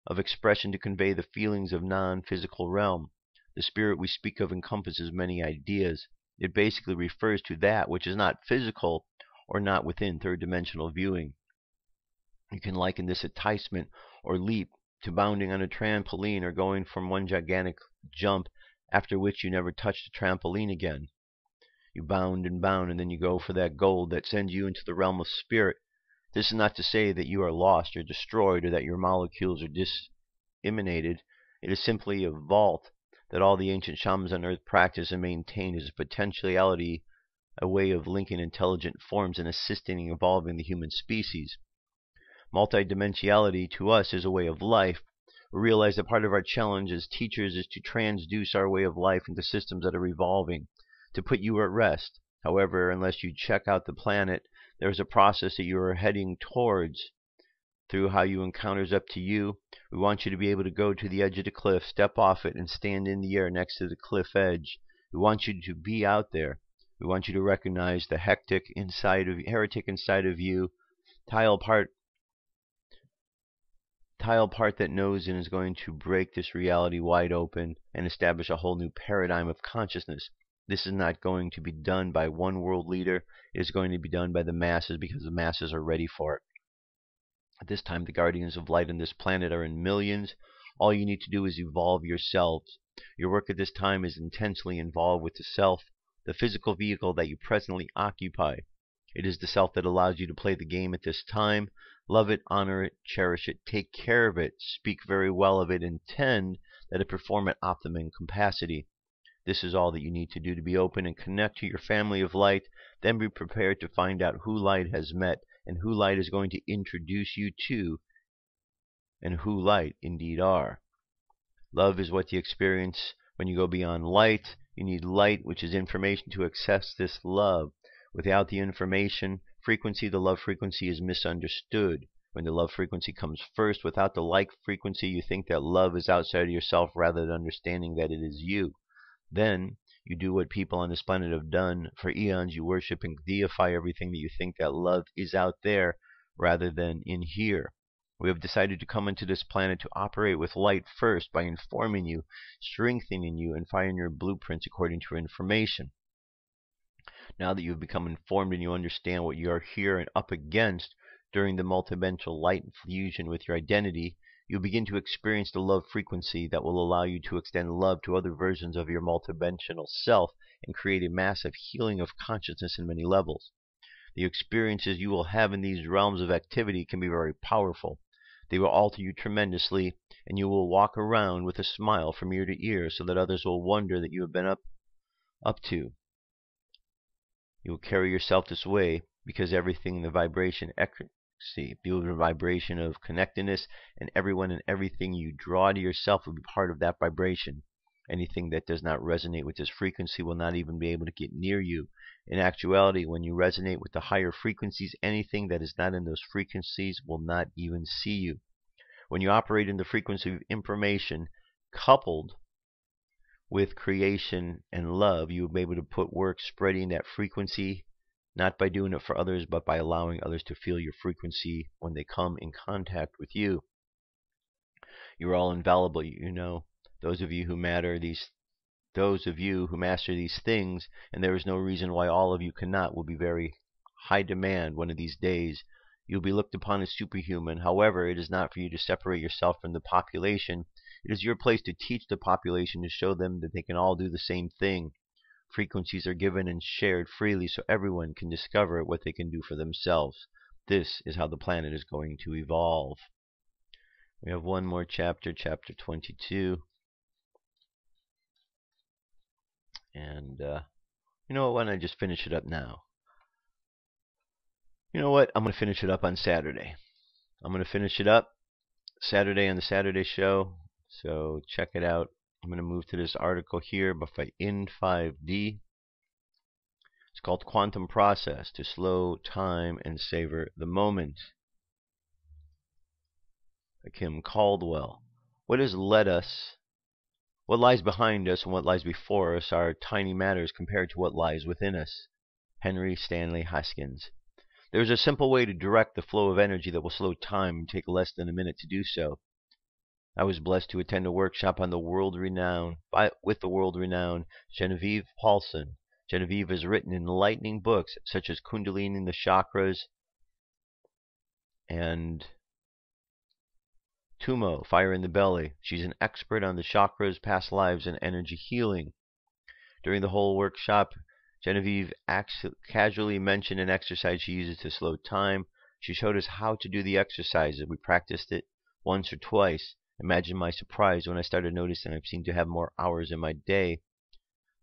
Speaker 2: of expression to convey the feelings of non-physical realm. The spirit we speak of encompasses many ideas. It basically refers to that which is not physical or not within third-dimensional viewing. You can liken this enticement or leap to bounding on a trampoline or going from one gigantic jump after which you never touch the trampoline again. You bound and then you go for that goal that sends you into the realm of spirit. This is not to say that you are lost or destroyed or that your molecules are disseminated. It is simply a vault that all the ancient shamans on Earth practice and maintain as a potentiality, a way of linking intelligent forms and assisting in evolving the human species. Multidimensionality to us is a way of life. We realize that part of our challenge as teachers is to transduce our way of life into systems that are evolving, to put you at rest. However, unless you check out the planet, there is a process that you are heading towards. Through how you encounter is up to you. We want you to be able to go to the edge of the cliff, step off it, and stand in the air next to the cliff edge. We want you to be out there. We want you to recognize the heretic inside of you, tile part that knows and is going to break this reality wide open and establish a whole new paradigm of consciousness. This is not going to be done by one world leader. It is going to be done by the masses because the masses are ready for it. At this time, the guardians of light on this planet are in millions. All you need to do is evolve yourselves. Your work at this time is intensely involved with the self, the physical vehicle that you presently occupy. It is the self that allows you to play the game at this time. Love it, honor it, cherish it, take care of it, speak very well of it, intend that it perform at optimum capacity. This is all that you need to do to be open and connect to your family of light. Then be prepared to find out who light has met and who light is going to introduce you to, and who light indeed are. Love is what you experience when you go beyond light. You need light, which is information, to access this love. Without the information frequency, the love frequency is misunderstood. When the love frequency comes first, without the light frequency, you think that love is outside of yourself rather than understanding that it is you. Then you do what people on this planet have done for eons. You worship and deify everything that you think that love is out there rather than in here. We have decided to come into this planet to operate with light first by informing you, strengthening you, and firing your blueprints according to your information. Now that you have become informed and you understand what you are here and up against during the multidimensional light fusion with your identity, you begin to experience the love frequency that will allow you to extend love to other versions of your multidimensional self and create a massive healing of consciousness in many levels. The experiences you will have in these realms of activity can be very powerful. They will alter you tremendously, and you will walk around with a smile from ear to ear so that others will wonder that you have been up to. You will carry yourself this way because everything in the vibration the vibration of connectedness, and everyone and everything you draw to yourself will be part of that vibration. Anything that does not resonate with this frequency will not even be able to get near you. In actuality, when you resonate with the higher frequencies, anything that is not in those frequencies will not even see you. When you operate in the frequency of information coupled with creation and love, you will be able to put work spreading that frequency, not by doing it for others, but by allowing others to feel your frequency when they come in contact with you. You're all invaluable, you know. Those of you who master these things, and there is no reason why all of you cannot, will be very high demand one of these days. You'll be looked upon as superhuman. However, it is not for you to separate yourself from the population. It is your place to teach the population, to show them that they can all do the same thing. Frequencies are given and shared freely so everyone can discover what they can do for themselves. This is how the planet is going to evolve. We have one more chapter, chapter 22. And, you know what, why don't I just finish it up now? You know what, I'm going to finish it up on Saturday. I'm going to finish it up Saturday on the Saturday show, so check it out. I'm going to move to this article here by In5D. It's called Quantum Process to Slow Time and Savor the Moment. By Kim Caldwell. What lies behind us and what lies before us are tiny matters compared to what lies within us. Henry Stanley Hoskins. There is a simple way to direct the flow of energy that will slow time and take less than a minute to do so. I was blessed to attend a workshop on with the world-renowned Genevieve Paulson. Genevieve has written enlightening books such as Kundalini, the Chakras, and Tumo, Fire in the Belly. She's an expert on the chakras, past lives, and energy healing. During the whole workshop, Genevieve casually mentioned an exercise she uses to slow time. She showed us how to do the exercises. We practiced it once or twice. Imagine my surprise when I started noticing I seemed to have more hours in my day.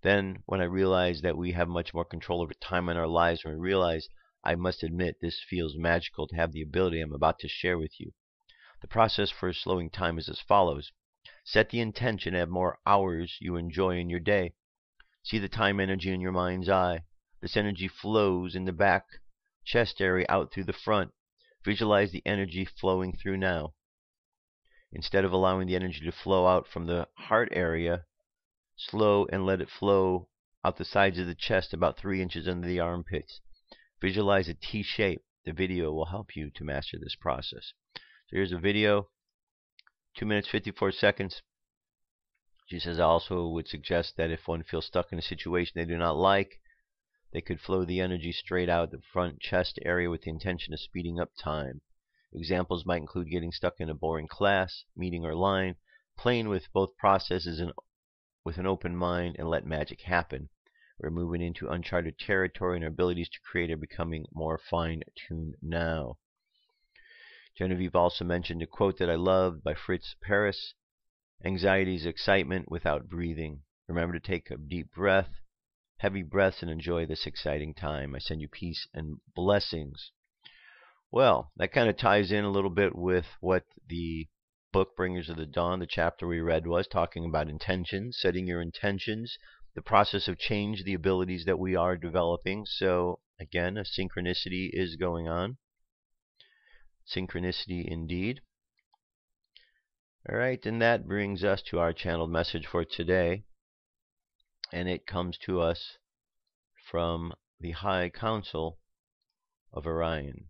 Speaker 2: Then, when I realized that we have much more control over time in our lives, when we realized, I must admit, this feels magical to have the ability I'm about to share with you. The process for slowing time is as follows. Set the intention to have more hours you enjoy in your day. See the time energy in your mind's eye. This energy flows in the back chest area out through the front. Visualize the energy flowing through now. Instead of allowing the energy to flow out from the heart area, slow and let it flow out the sides of the chest about 3 inches under the armpits. Visualize a T shape. The video will help you to master this process. So here's a video, 2 minutes 54 seconds. She says, I also would suggest that if one feels stuck in a situation they do not like, they could flow the energy straight out the front chest area with the intention of speeding up time. Examples might include getting stuck in a boring class, meeting, or line. Playing with both processes with an open mind and let magic happen. We're moving into uncharted territory, and our abilities to create are becoming more fine-tuned now. Genevieve also mentioned a quote that I loved by Fritz Paris. Anxiety is excitement without breathing. Remember to take a deep breath, heavy breaths, and enjoy this exciting time. I send you peace and blessings. Well, that kind of ties in a little bit with what the book Bringers of the Dawn, the chapter we read, was talking about intentions, setting your intentions, the process of change, the abilities that we are developing. So again, a synchronicity is going on. Synchronicity indeed. All right, and that brings us to our channeled message for today. And it comes to us from the High Council of Orion.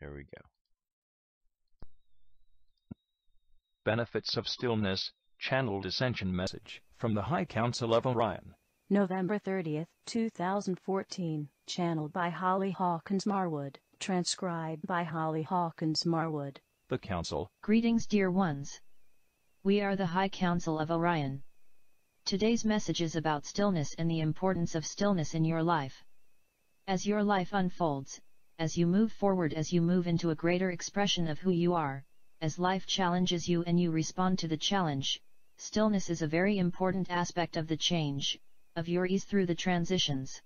Speaker 2: Here we go.
Speaker 6: Benefits of Stillness, Channeled Ascension Message from the High Council of Orion.
Speaker 7: November 30th, 2014. Channeled by Holly Hawkins Marwood. Transcribed by Holly Hawkins Marwood.
Speaker 6: The Council.
Speaker 8: Greetings, dear ones. We are the High Council of Orion. Today's message is about stillness and the importance of stillness in your life. As your life unfolds, as you move forward, as you move into a greater expression of who you are, as life challenges you and you respond to the challenge, stillness is a very important aspect of the change, of your ease through the transitions.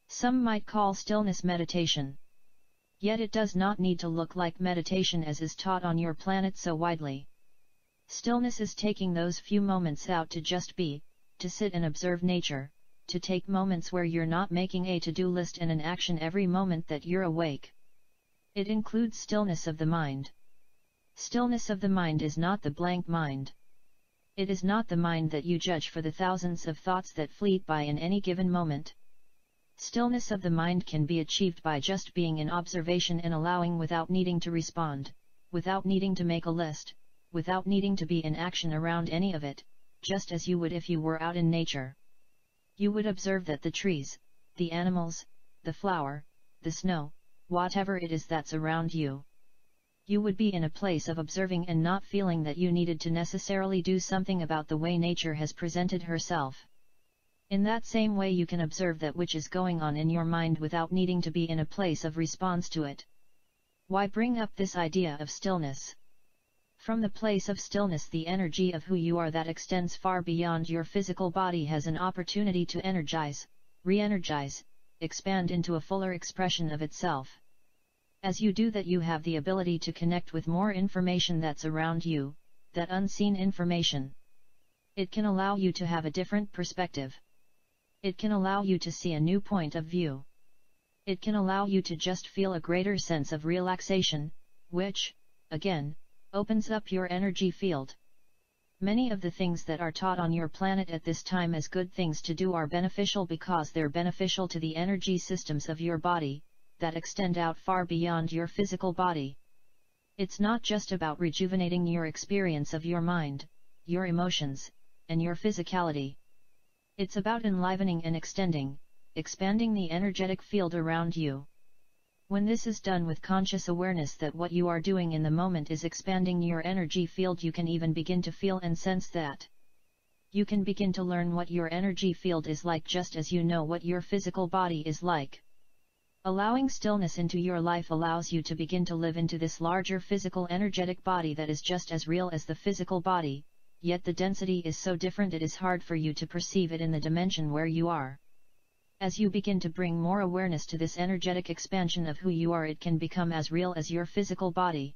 Speaker 8: Some might call stillness meditation. Yet it does not need to look like meditation as is taught on your planet so widely. Stillness is taking those few moments out to just be, to sit and observe nature, to take moments where you're not making a to-do list and an action every moment that you're awake. It includes stillness of the mind. Stillness of the mind is not the blank mind. It is not the mind that you judge for the thousands of thoughts that fleet by in any given moment. Stillness of the mind can be achieved by just being in observation and allowing without needing to respond, without needing to make a list, without needing to be in action around any of it, just as you would if you were out in nature. You would observe that the trees, the animals, the flower, the snow, whatever it is that's around you. You would be in a place of observing and not feeling that you needed to necessarily do something about the way nature has presented herself. In that same way you can observe that which is going on in your mind without needing to be in a place of response to it. Why bring up this idea of stillness? From the place of stillness, the energy of who you are that extends far beyond your physical body has an opportunity to energize, re-energize, expand into a fuller expression of itself. As you do that, you have the ability to connect with more information that's around you, that unseen information. It can allow you to have a different perspective. It can allow you to see a new point of view. It can allow you to just feel a greater sense of relaxation, which, again, opens up your energy field. Many of the things that are taught on your planet at this time as good things to do are beneficial because they're beneficial to the energy systems of your body, that extend out far beyond your physical body. It's not just about rejuvenating your experience of your mind, your emotions, and your physicality. It's about enlivening and expanding the energetic field around you. When this is done with conscious awareness that what you are doing in the moment is expanding your energy field, you can even begin to feel and sense that. You can begin to learn what your energy field is like just as you know what your physical body is like. Allowing stillness into your life allows you to begin to live into this larger physical energetic body that is just as real as the physical body, yet the density is so different it is hard for you to perceive it in the dimension where you are. As you begin to bring more awareness to this energetic expansion of who you are, it can become as real as your physical body.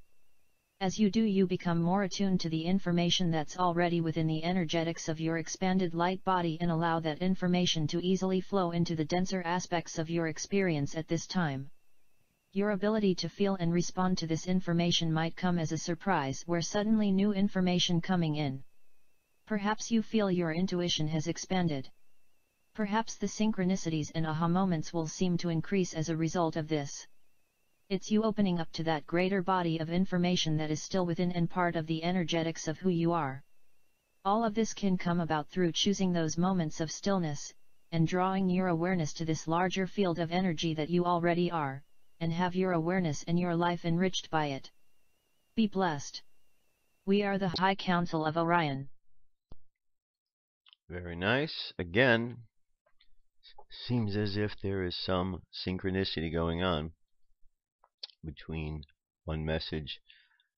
Speaker 8: As you do, you become more attuned to the information that's already within the energetics of your expanded light body and allow that information to easily flow into the denser aspects of your experience at this time. Your ability to feel and respond to this information might come as a surprise, where suddenly new information coming in. Perhaps you feel your intuition has expanded. Perhaps the synchronicities and aha moments will seem to increase as a result of this. It's you opening up to that greater body of information that is still within and part of the energetics of who you are. All of this can come about through choosing those moments of stillness, and drawing your awareness to this larger field of energy that you already are, and have your awareness and your life enriched by it. Be blessed. We are the High Council of Orion.
Speaker 2: Very nice. Again, seems as if there is some synchronicity going on between one message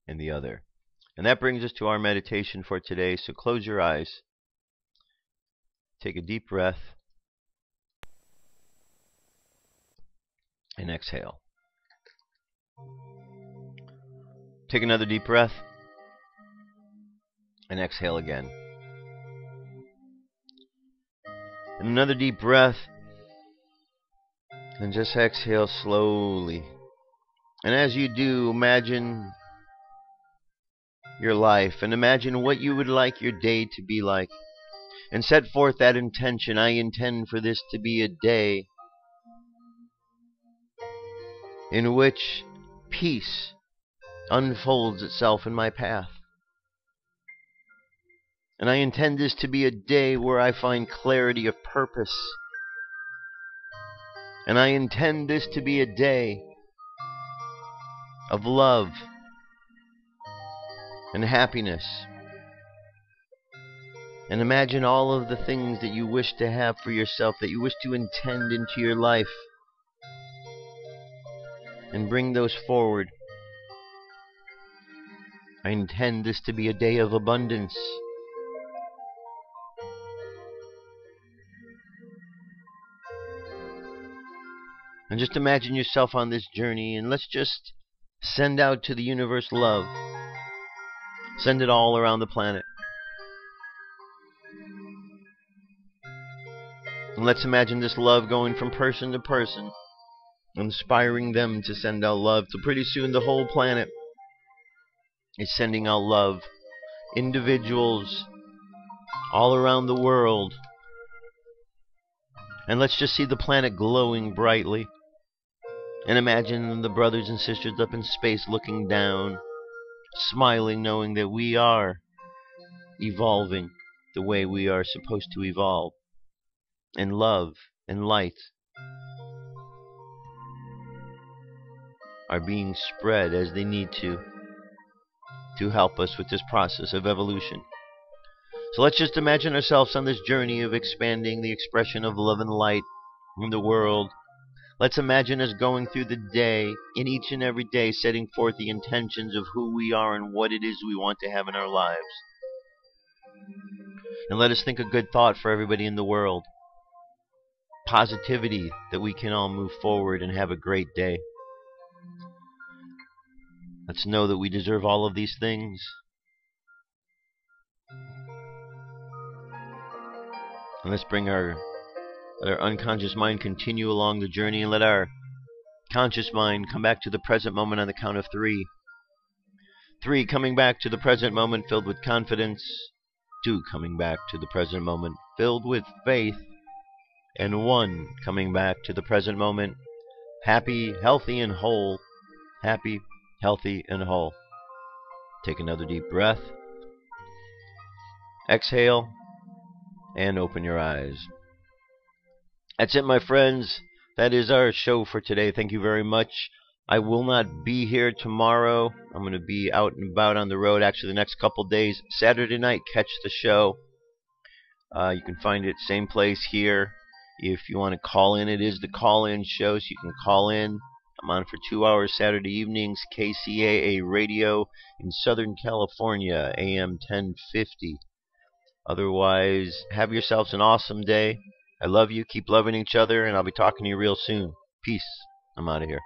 Speaker 2: and the other. And that brings us to our meditation for today. So close your eyes. Take a deep breath. And exhale. Take another deep breath. And exhale again. And another deep breath. And just exhale slowly. And as you do, imagine your life and imagine what you would like your day to be like. And set forth that intention. I intend for this to be a day in which peace unfolds itself in my path. And I intend this to be a day where I find clarity of purpose. And I intend this to be a day of love and happiness. And imagine all of the things that you wish to have for yourself, that you wish to intend into your life. And bring those forward. I intend this to be a day of abundance. And just imagine yourself on this journey, and let's just send out to the universe love. Send it all around the planet. And let's imagine this love going from person to person, inspiring them to send out love. So pretty soon the whole planet is sending out love. Individuals all around the world. And let's just see the planet glowing brightly. And imagine the brothers and sisters up in space looking down, smiling, knowing that we are evolving the way we are supposed to evolve. And love and light are being spread as they need to help us with this process of evolution. So let's just imagine ourselves on this journey of expanding the expression of love and light in the world. Let's imagine us going through the day, in each and every day, setting forth the intentions of who we are and what it is we want to have in our lives. And let us think a good thought for everybody in the world. Positivity, that we can all move forward and have a great day. Let's know that we deserve all of these things. And let's bring let our unconscious mind continue along the journey, and let our conscious mind come back to the present moment on the count of 3. 3, coming back to the present moment filled with confidence. 2, coming back to the present moment filled with faith. And 1, coming back to the present moment happy, healthy, and whole. Happy, healthy, and whole. Take another deep breath. Exhale. And open your eyes. That's it, my friends. That is our show for today. Thank you very much. I will not be here tomorrow. I'm going to be out and about on the road, actually, the next couple days. Saturday night, catch the show. You can find it same place here. If you want to call in, it is the call-in show, so you can call in. I'm on for 2 hours Saturday evenings, KCAA Radio in Southern California, AM 1050. Otherwise, have yourselves an awesome day. I love you. Keep loving each other, and I'll be talking to you real soon. Peace. I'm out of here.